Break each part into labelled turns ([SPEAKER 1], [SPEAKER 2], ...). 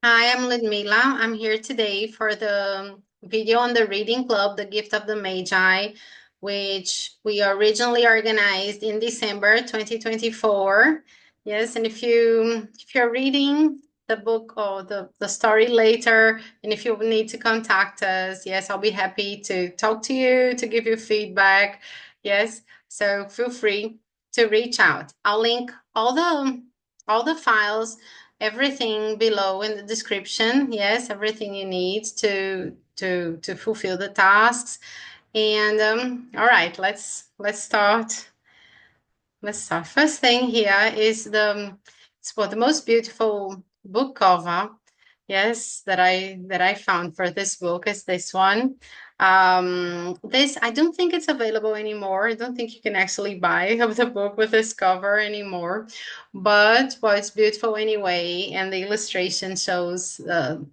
[SPEAKER 1] Hi, I'm Ludmila. I'm here today for the video on the reading club, The Gift of the Magi, which we originally organized in December 2024. Yes, and if you're reading the book or the story later, and if you need to contact us, yes, I'll be happy to talk to you, to give you feedback. Yes, so feel free to reach out. I'll link all the files, everything below in the description. Yes, everything you need to fulfill the tasks. And all right, let's start. Let's start. First thing here is it's what the most beautiful book cover. Yes, that I found for this book is this one. This I don't think it's available anymore. I don't think you can actually buy of the book with this cover anymore. But well, it's beautiful anyway, and the illustration shows the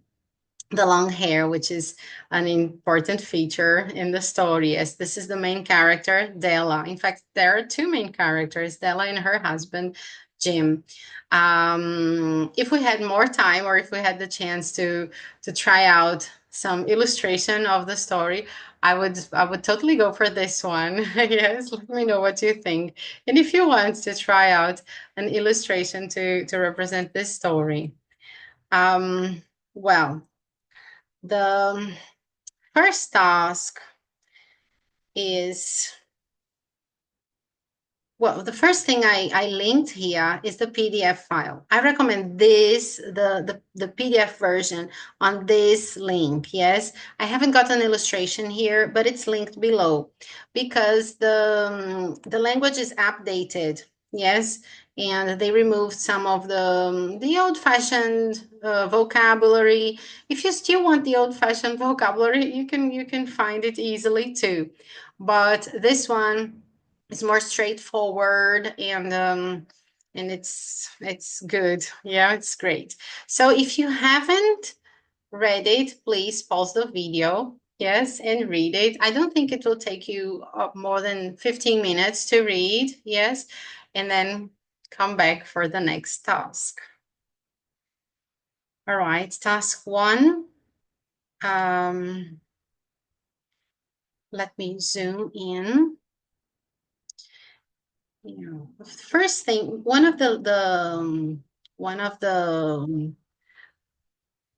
[SPEAKER 1] long hair, which is an important feature in the story, as this is the main character, Della. In fact, there are two main characters, Della and her husband, Jim. If we had more time, or if we had the chance to try out some illustration of the story, I would totally go for this one. Yes, let me know what you think. And if you want to try out an illustration to represent this story. Well, the first task is, well, the first thing I linked here is the PDF file. I recommend the PDF version on this link. Yes, I haven't got an illustration here, but it's linked below because the language is updated. Yes, and they removed some of the old-fashioned vocabulary. If you still want the old-fashioned vocabulary, you can find it easily too. But this one, it's more straightforward, and it's good. Yeah, it's great. So if you haven't read it, please pause the video. Yes, and read it. I don't think it will take you more than 15 minutes to read. Yes, and then come back for the next task. All right, task one. Let me zoom in. The first thing, one of the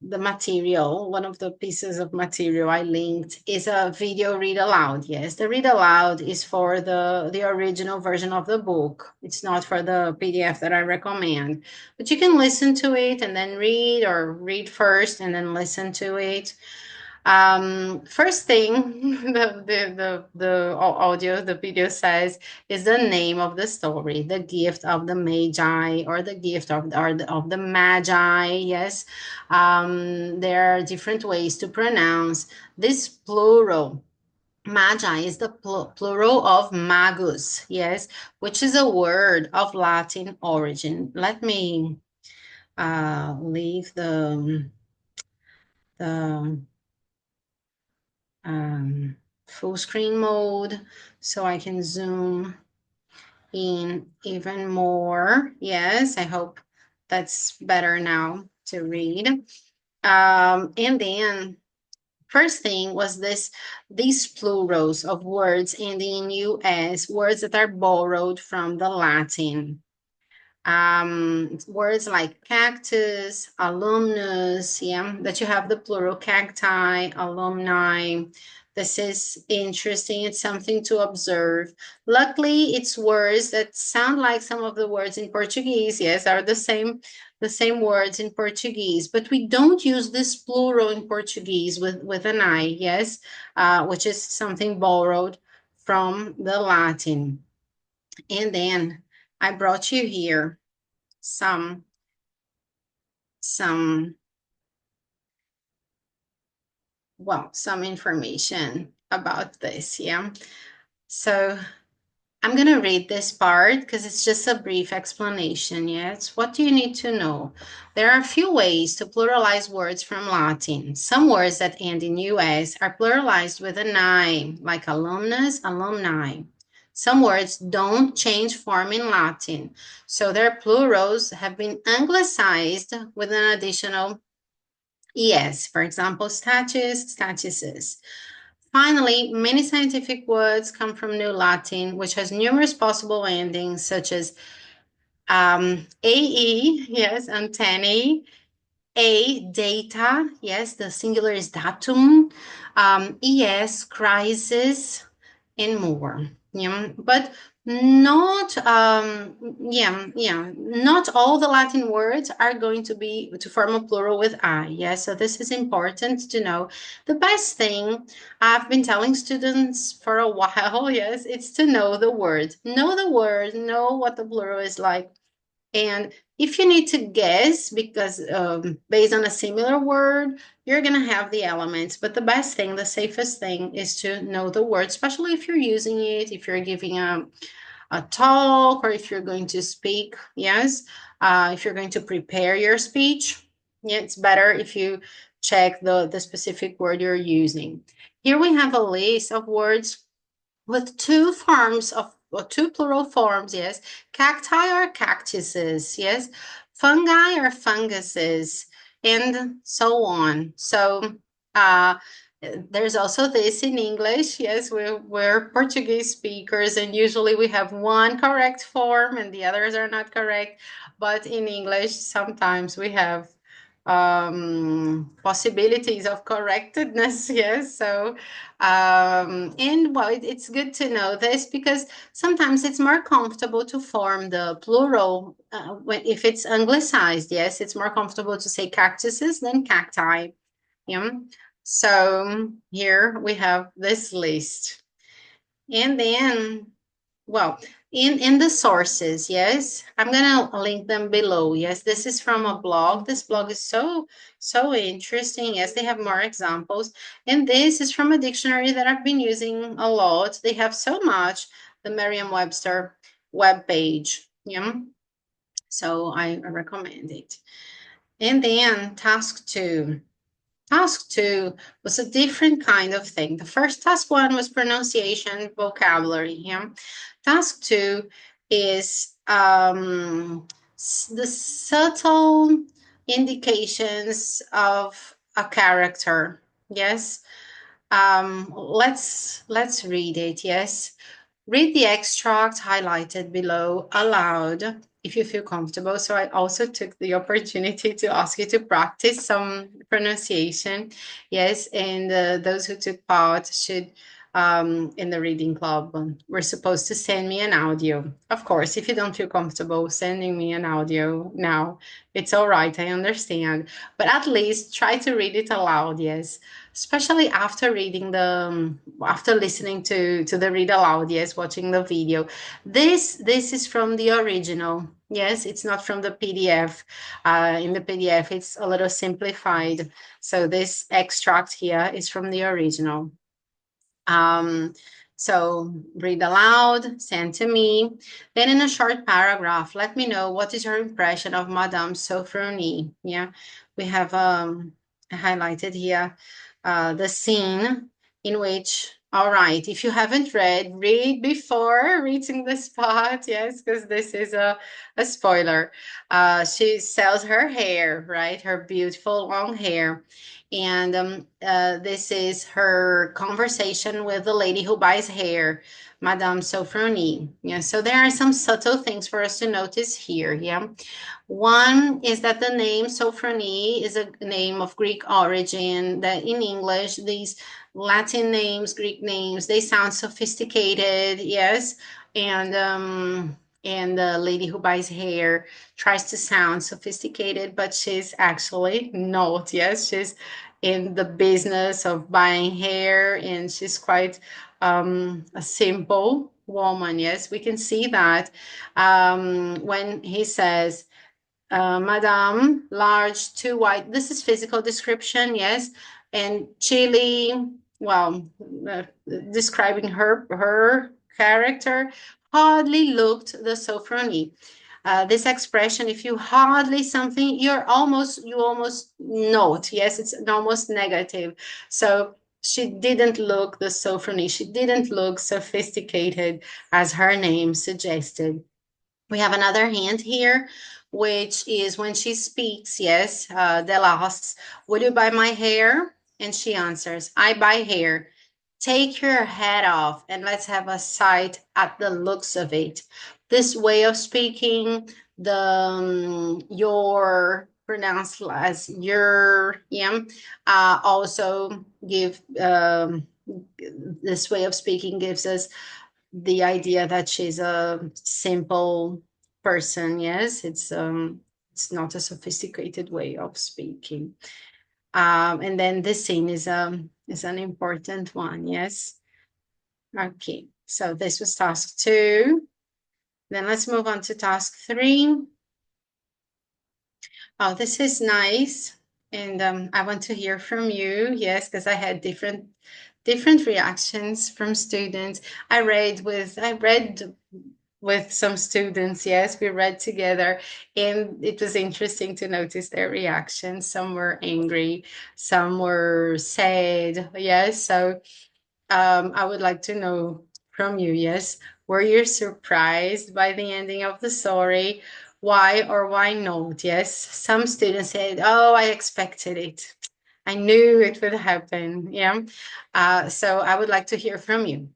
[SPEAKER 1] material, one of the pieces of material I linked is a video read aloud. Yes, the read aloud is for the original version of the book. It's not for the PDF that I recommend, but you can listen to it and then read, or read first and then listen to it. First thing, the audio, the video says, is the name of the story, the gift of the Magi, or the gift of the Magi. Yes, there are different ways to pronounce this plural. Magi is the plural of magus. Yes, which is a word of Latin origin. Let me leave the full screen mode so I can zoom in even more. Yes, I hope that's better now to read. And then first thing was these plurals of words ending in US, words that are borrowed from the Latin. Words like cactus, alumnus, yeah, that you have the plural cacti, alumni. This is interesting. It's something to observe. Luckily, it's words that sound like some of the words in Portuguese. Yes, are the same words in Portuguese, but we don't use this plural in Portuguese with an I. Yes, which is something borrowed from the Latin. And then I brought you here some some some information about this. Yeah, so I'm going to read this part because it's just a brief explanation. Yeah, it's what you need to know. There are a few ways to pluralize words from Latin. Some words that end in US are pluralized with an I, like alumnus, alumni. Some words don't change form in Latin, so their plurals have been anglicized with an additional Yes, for example, status, statuses. Finally, many scientific words come from New Latin, which has numerous possible endings, such as AE, yes, antennae, data, yes, the singular is datum, ES, crisis, and more. Yeah, but not not all the Latin words are going to be to form a plural with I. Yeah, so this is important to know. The best thing I've been telling students for a while, yes, it's to know the word. Know the word, know what the plural is like. And if you need to guess, because based on a similar word, you're going to have the elements. But the best thing, the safest thing is to know the word, especially if you're using it, if you're giving a talk, or if you're going to speak. Yes. If you're going to prepare your speech, yeah, it's better if you check the specific word you're using. Here we have a list of words with two forms of or two plural forms, yes, cacti or cactuses, yes, fungi or funguses, and so on. So uh, there's also this in English, yes, we're Portuguese speakers, and usually we have one correct form and the others are not correct. But in English, sometimes we have possibilities of correctedness, yes. So and well, it's good to know this because sometimes it's more comfortable to form the plural if it's anglicized. Yes, it's more comfortable to say cactuses than cacti. Yeah. So here we have this list. And then, well, in the sources, yes, I'm gonna link them below. Yes, this is from a blog. This blog is so interesting. Yes, they have more examples, and this is from a dictionary that I've been using a lot. They have so much, the Merriam-Webster web page. Yeah, so I recommend it. And then task 2. Task 2 was a different kind of thing. The first task 1 was pronunciation, vocabulary. Yeah. Task 2 is the subtle indications of a character. Yes. Let's read it. Yes. Read the extract highlighted below aloud if you feel comfortable. So I also took the opportunity to ask you to practice some pronunciation. Yes, and those who took part should, in the reading club, were supposed to send me an audio. Of course, if you don't feel comfortable sending me an audio now, it's all right. I understand. But at least try to read it aloud. Yes, especially after reading after listening to the read aloud, yes, watching the video. This is from the original. Yes, it's not from the PDF. In the PDF it's a little simplified, so this extract here is from the original. um, so read aloud, send to me. Then in a short paragraph, let me know what is your impression of Madame Sofronie. Yeah, we have highlighted here the scene in which, all right, if you haven't read before reaching the spot, yes, because this is a spoiler. She sells her hair, right? Her beautiful long hair. And this is her conversation with the lady who buys hair, Madame Sofronie. Yeah, so there are some subtle things for us to notice here. Yeah. One is that the name Sophrony is a name of Greek origin, that in English, these Latin names, Greek names, they sound sophisticated, yes. And the lady who buys hair tries to sound sophisticated, but she's actually not, yes. She's in the business of buying hair, and she's quite a simple woman, yes. We can see that when he says, Madame, large, two white. This is physical description, yes. And Chili, well, uh, describing her character, hardly looked the Sophrony. This expression, if you hardly something, you almost note, yes, it's almost negative. So she didn't look the Sophrony. She didn't look sophisticated as her name suggested. We have another hint here which is when she speaks, yes, Dell asks, will you buy my hair? And she answers, I buy hair. Take your hat off and let's have a sight at the looks of it. This way of speaking, the your pronounced as your, yeah, also give this way of speaking gives us the idea that she's a simple person. Yes, it's not a sophisticated way of speaking. And then this scene is an important one. Yes. Okay. So this was task 2. Then let's move on to task 3. Oh, this is nice. And I want to hear from you. Yes, because I had different reactions from students. I read with some students. Yes, we read together, and it was interesting to notice their reactions. Some were angry, some were sad. Yes, so I would like to know from you. Yes, were you surprised by the ending of the story? Why or why not? Yes, some students said, "Oh, I expected it. I knew it would happen." Yeah, so I would like to hear from you.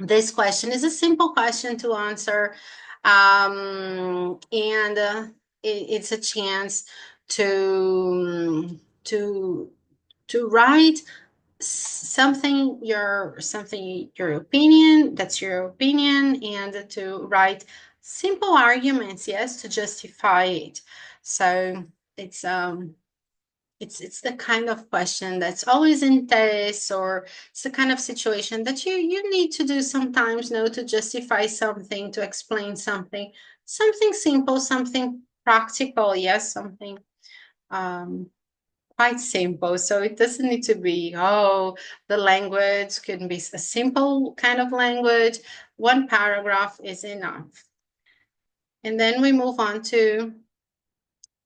[SPEAKER 1] This question is a simple question to answer, and it's a chance to to write something your opinion, that's your opinion, and to write simple arguments, yes, to justify it. So it's it's the kind of question that's always in tests, or it's the kind of situation that you need to do sometimes, no, to justify something, to explain something, something simple, something practical, yes, something um quite simple. So it doesn't need to be, oh, the language can be a simple kind of language. One paragraph is enough. And then we move on to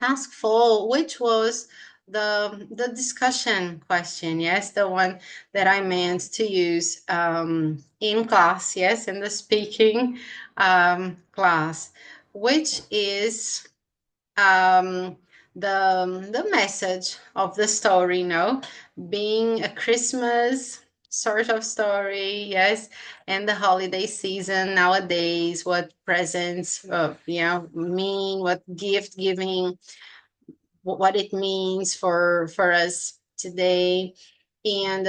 [SPEAKER 1] task 4, which was the discussion question. Yes, the one that I meant to use in class. Yes, in the speaking class, which is um, the message of the story, no, being a Christmas sort of story, yes, and the holiday season nowadays, what presents, mean, what gift giving, what it means for us today. And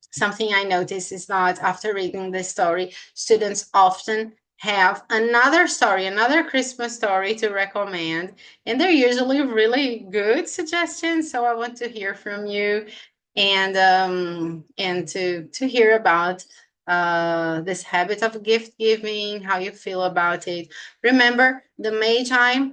[SPEAKER 1] something I noticed is that after reading this story, students often have another story, another Christmas story to recommend, and they're usually really good suggestions. So I want to hear from you, and to hear about this habit of gift giving, how you feel about it. Remember, the Magi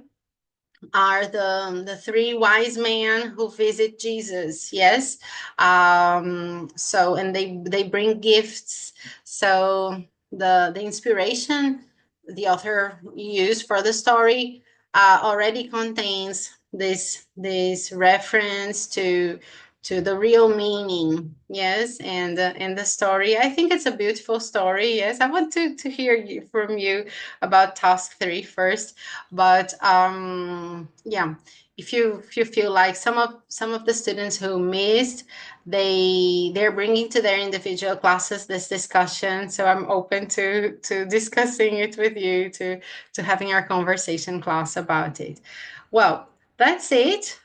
[SPEAKER 1] are the three wise men who visit Jesus. Yes, so and they bring gifts. So the inspiration the author used for the story already contains this reference to the real meaning. Yes, and the story, I think it's a beautiful story. Yes, I want to hear from you about task 3 first. But yeah, if you feel like some of the students who missed, they're bringing to their individual classes this discussion, so I'm open to discussing it with you, to having our conversation class about it. Well, that's it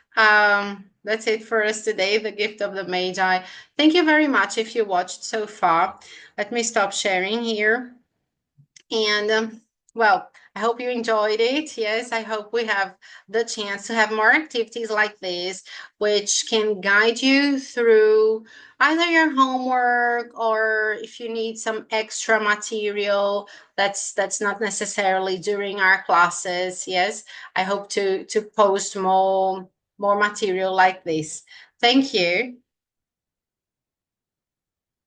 [SPEAKER 1] for us today, the gift of the Magi. Thank you very much if you watched so far. Let me stop sharing here. And well, I hope you enjoyed it. Yes, I hope we have the chance to have more activities like this, which can guide you through either your homework, or if you need some extra material that's not necessarily during our classes. Yes, I hope to post more material like this. Thank you.